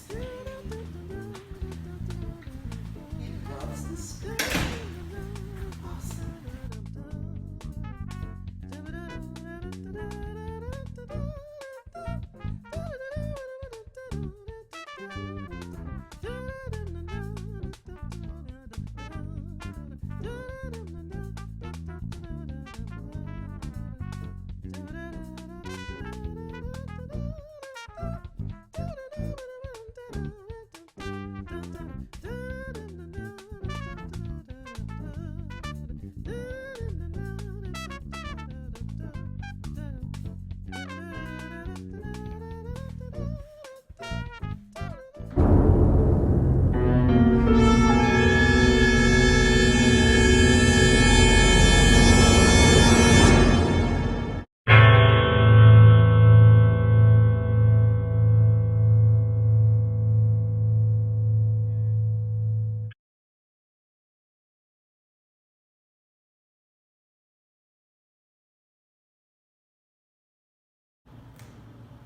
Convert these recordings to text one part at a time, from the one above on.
He loves the skirt. Awesome.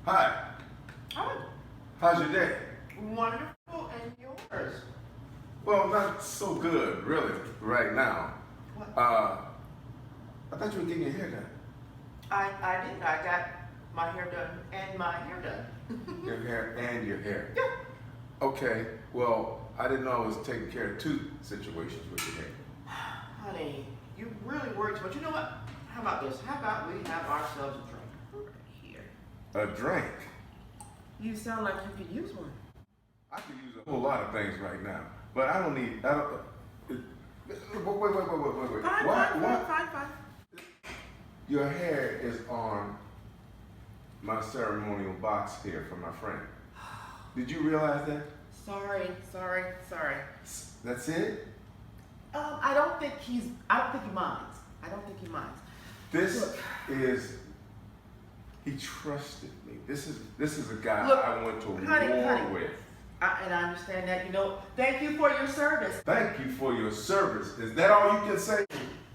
Hi. Hi. How's your day? Wonderful, and yours? Well, not so good, really, right now. What? I thought you were getting your hair done. I did. I got my hair done and my hair done. Your hair and your hair. Yeah. Okay, well, I didn't know I was taking care of two situations with your hair. Honey, you really worry too much. You know what? How about this? How about we have ourselves a drink here? A drink? You sound like you could use one. I could use a whole lot of things right now, but I don't need, wait. Fine. Your hair is on my ceremonial box here for my friend. Did you realize that? Sorry. That's it? I don't think he minds. This Look. is, he trusted me. This is a guy Look, I went to war honey. with. And I understand that. Thank you for your service. Thank you for your service. Is that all you can say?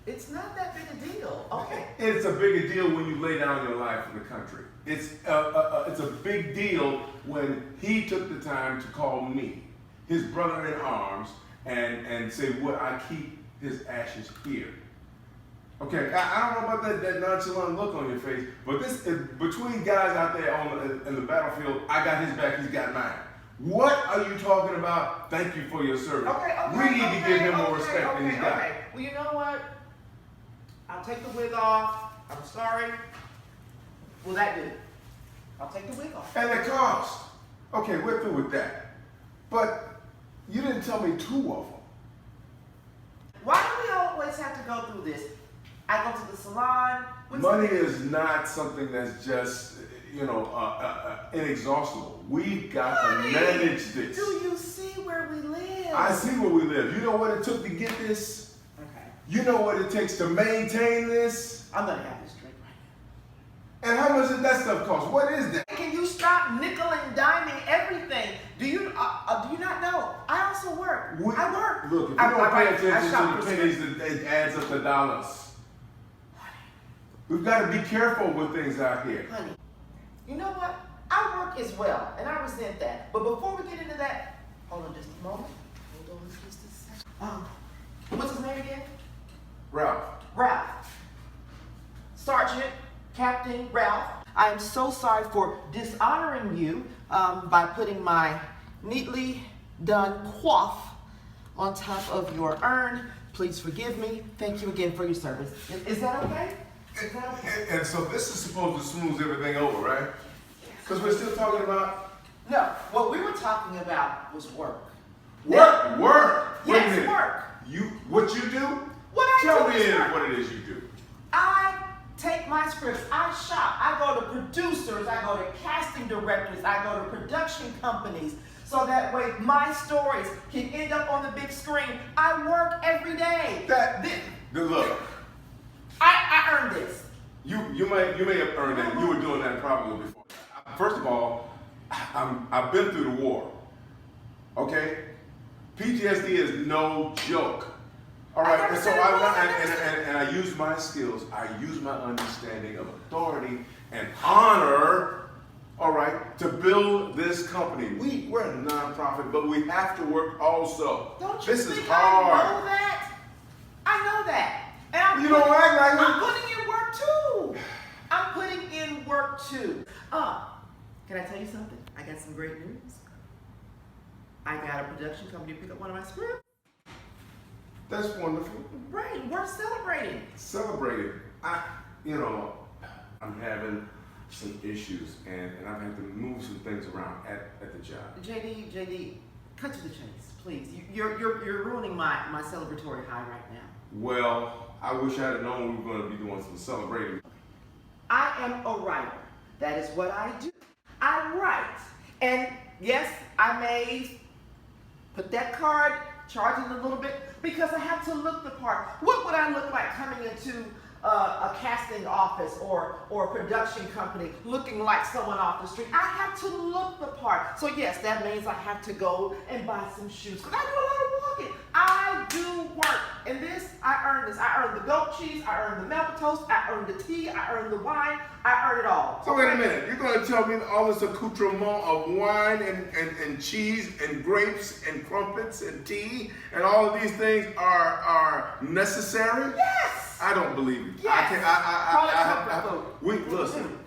It's not that big a deal. Okay. It's a big deal when you lay down your life for the country. It's a big deal when he took the time to call me, his brother in arms, and say, would I keep his ashes here? Okay, I don't know about that nonchalant look on your face, but this is between guys out there in the battlefield. I got his back, he's got mine. What are you talking about? Thank you for your service. We need to give him more respect than he's got. Okay. Well, you know what? I'll take the wig off. I'm sorry. Will that do? I'll take the wig off. And the cost. Okay, we're through with that. But you didn't tell me two of them. Why do we always have to go through this? I go to the salon. Money is not something that's just, inexhaustible. We've got to manage this. Do you see where we live? I see where we live. You know what it took to get this? Okay. You know what it takes to maintain this? I'm gonna have this drink right And how much does that stuff cost? What is that? now. Can you stop nickel and diming everything? Do you not know? I also work. I work. Look, if you I don't pay attention to shop the for pennies, it adds up to dollars. We've got to be careful with things out here. Honey, you know what? I work as well, and I resent that. But before we get into that, hold on just a moment. Hold on just a second. What's his name again? Ralph. Ralph. Sergeant, Captain Ralph. I am so sorry for dishonoring you by putting my neatly done coif on top of your urn. Please forgive me. Thank you again for your service. Is that okay? Is that okay? And so this is supposed to smooth everything over, right? Because we're still talking about No, what we were talking about was work. work. Wait a Yes, minute. work. What you do? What I Tell do me is work. what it is you do. I take my scripts, I shop, I go to producers, I go to casting directors, I go to production companies, so that way my stories can end up on the big screen. I work every day. Look, I earned this. you may have earned it. You were doing that probably before. First of all, I've been through the war. Okay, PTSD is no joke. All right, and so I use my skills. I use my understanding of authority and honor all right, to build this company. We're a nonprofit, but we have to work also. Don't you This think is hard. I know that? I know that. And You don't act like I'm putting in work too. I'm putting in work too. Can I tell you something? I got some great news. I got a production company to pick up one of my scripts. That's wonderful. Right, we're celebrating. Celebrating. I'm having some issues, and I've had to move some things around at the job. JD, cut to the chase, please. You're ruining my celebratory high right now. Well, I wish I had known we were going to be doing some celebrating. I am a writer. That is what I do. I write. And yes, I may put that card, charge it a little bit, because I have to look the part. What would I look like coming into a casting office or a production company looking like someone off the street? I have to look the part. So yes, that means I have to go and buy some shoes, because I do a lot of walking. I do work. And this, I earn this. I earn the goat cheese, I earn the milk toast, I earn the tea, I earn the wine, I earn it all. So wait a minute, you're going to tell me all this accoutrement of wine and cheese and grapes and crumpets and tea and all of these things are necessary? Yes! I don't believe it. Yes! Listen,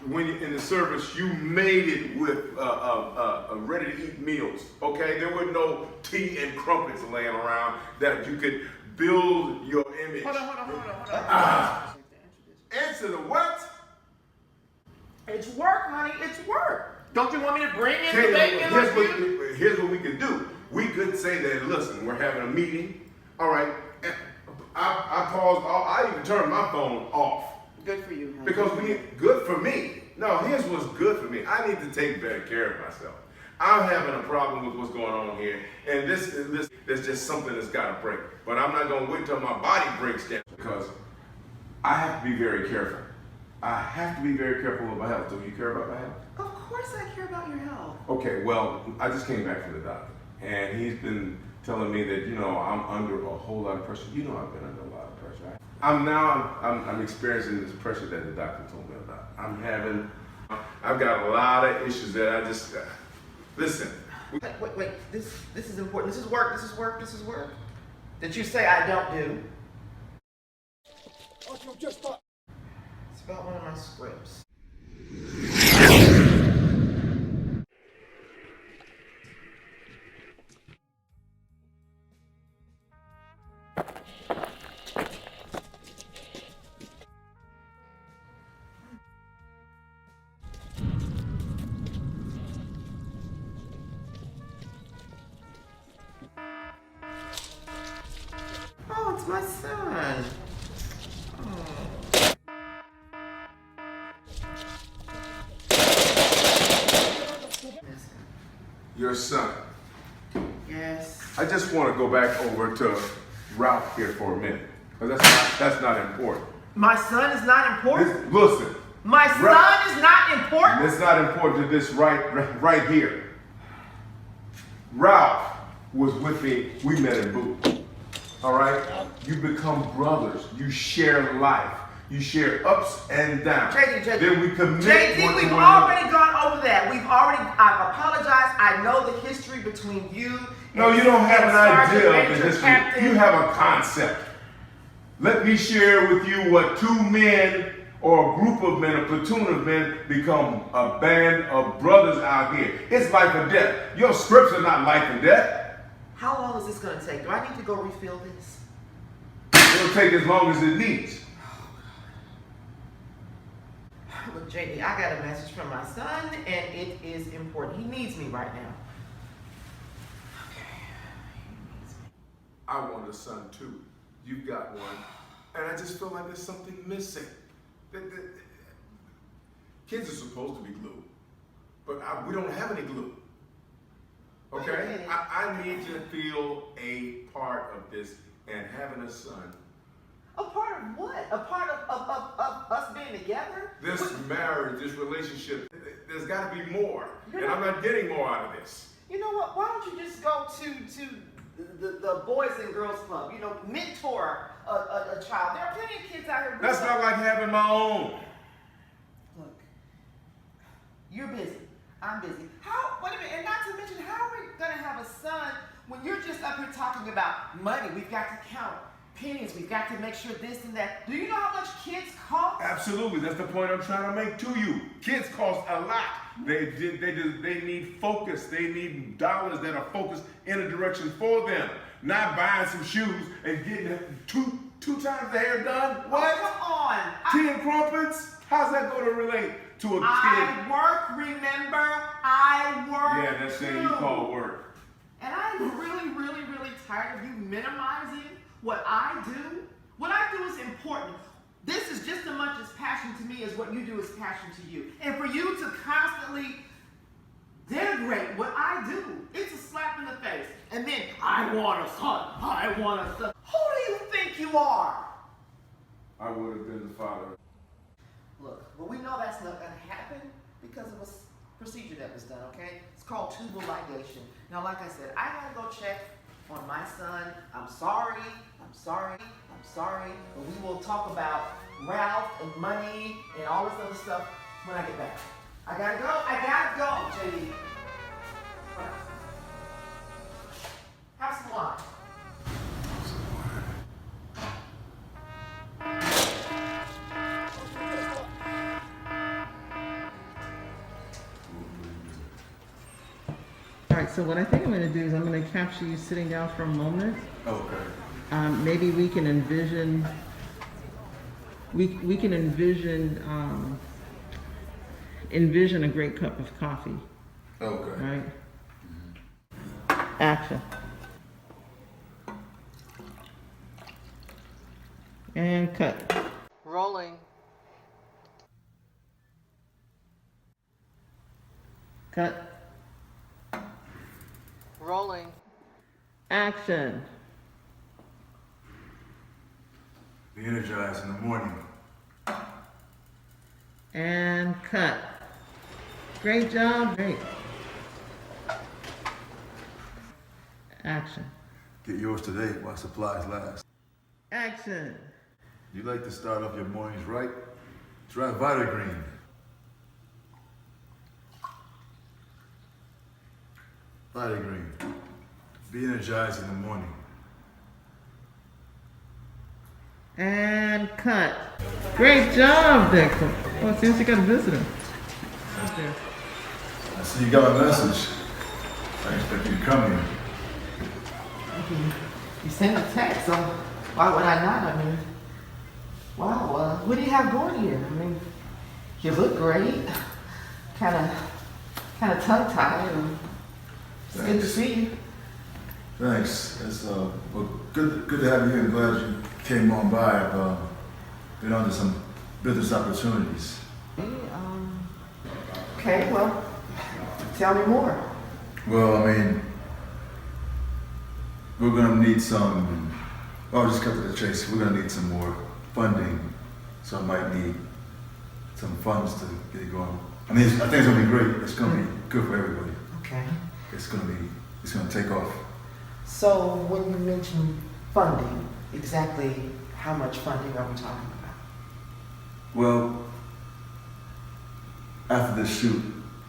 when you're in the service, you made it with ready-to-eat meals, okay? There were no tea and crumpets laying around that you could build your image. Hold on. Answer the what? It's work, honey. It's work. Don't you want me to bring in the Okay, bacon? here's what we could do. We could say that, listen, we're having a meeting. All right. I paused. I even turned my phone off. Good for you, honey. Because good for me. No, here's what's good for me. I need to take better care of myself. I'm having a problem with what's going on here, and there's just something that's got to break. But I'm not going to wait till my body breaks down, because I have to be very careful. I have to be very careful with my health. Do you care about my health? Of course I care about your health. Okay, well, I just came back from the doctor, and he's been telling me that, I'm under a whole lot of pressure. I've been under a lot of pressure. I'm experiencing this pressure that the doctor told me about. I've got a lot of issues that I just, listen. Wait, this is important. This is work. That you say I don't do. It's about one of my scripts. Oh, it's my son. Your son. Yes. I just want to go back over to Ralph here for a minute, because that's not important. My son is not important? Listen. My son is not important? It's not important to this right here. Ralph was with me. We met in Booth. All right? You become brothers. You share life. You share ups and downs. JD. Then we commit. JD, we've already gone over that. I've apologized. I know the history between you. No, you don't have an idea of the history. Captain. You have a concept. Let me share with you what two men or a group of men, a platoon of men, become a band of brothers out here. It's life or death. Your scripts are not life and death. How long is this going to take? Do I need to go refill this? It'll take as long as it needs. Look, JD, I got a message from my son, and it is important. He needs me right now. Okay. He needs me. I want a son too. You've got one. And I just feel like there's something missing. Kids are supposed to be glue, but we don't have any glue. Okay? I need to feel a part of this, and having a son. A part of what? A part of us being together? This marriage, this relationship, there's got to be more. And I'm not getting more out of this. You know what? Why don't you just go to the Boys and Girls Club? Mentor a child. There are plenty of kids out here. That's not like having my own. Look, You're busy. I'm busy. Wait a minute, and not to mention, how are we going to have a son when you're just up here talking about money? We've got to count pennies. We've got to make sure this and that. Do you know how much kids cost? Absolutely. That's the point I'm trying to make to you. Kids cost a lot. They need focus. They need dollars that are focused in a direction for them. Not buying some shoes and getting two times the hair done. What? Oh, come on. 10 crumpets? How's that going to relate to a kid? I work, remember? I work. Yeah, that's thing you call work. And I'm really, really, really tired of you minimizing what I do. What I do is important. This is just as much as passion to me as what you do is passion to you. And for you to constantly denigrate what I do, it's a slap in the face. And then, I want a son. I want a son. Who do you think you are? I would have been the father. Look, well, we know that's not going to happen because of a procedure that was done, okay? It's called tubal ligation. Now, like I said, I got to go check on my son. I'm sorry, but we will talk about Ralph and money and all this other stuff when I get back. I gotta go, JD. Have some wine. All right, so what I think I'm going to do is I'm going to capture you sitting down for a moment. Okay. Maybe we can envision, we can envision a great cup of coffee. Okay. Right? Action. And cut. Rolling. Cut. Rolling. Action. Be energized in the morning. And cut. Great job. Great. Action. Get yours today while supplies last. Action. You like to start off your mornings right? Try Vitagreen. Vitagreen. Be energized in the morning. And cut. Great job, Dexter. Oh, it seems you got a visitor. Right there. I see you got a message. I expect you to come here. You sent a text, so why would I not? I mean, wow, what do you have going here? I mean, you look great. Kind of tongue-tied. It's good to Thanks. see you. Thanks. It's well, good to have you here. I'm glad you came on by. I've been on to some business opportunities. Okay, well, tell me more. Well, I mean, we're gonna need some. I'll just cut to the chase. We're gonna need some more funding, so I might need some funds to get it going. I mean, I think it's gonna be great. It's gonna be good for everybody. Okay. It's gonna take off. So when you mention funding, exactly how much funding are we talking about? Well, after this shoot,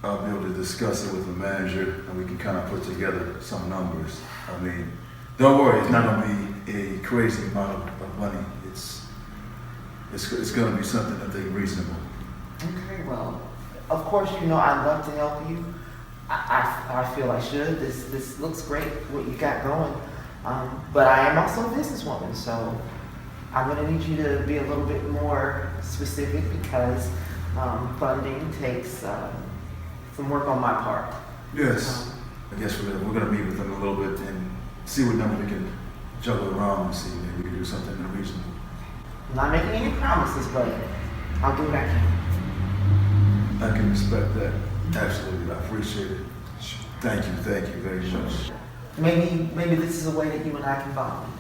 I'll be able to discuss it with the manager, and we can kind of put together some numbers. I mean, don't worry, it's not gonna be a crazy amount of money. It's gonna be something I think reasonable. Okay, well, of course, you know I'd love to help you. I feel I should. This looks great, what you got going. But I am also a businesswoman, so I'm gonna need you to be a little bit more specific because funding takes some work on my part. Yes. I guess we're gonna meet with them a little bit and see what number we can juggle around and see maybe we can do something reasonable. I'm not making any promises, but I'll do what I can. I can respect that. Absolutely, I appreciate it. Thank you very much. Maybe this is a way that you and I can bond.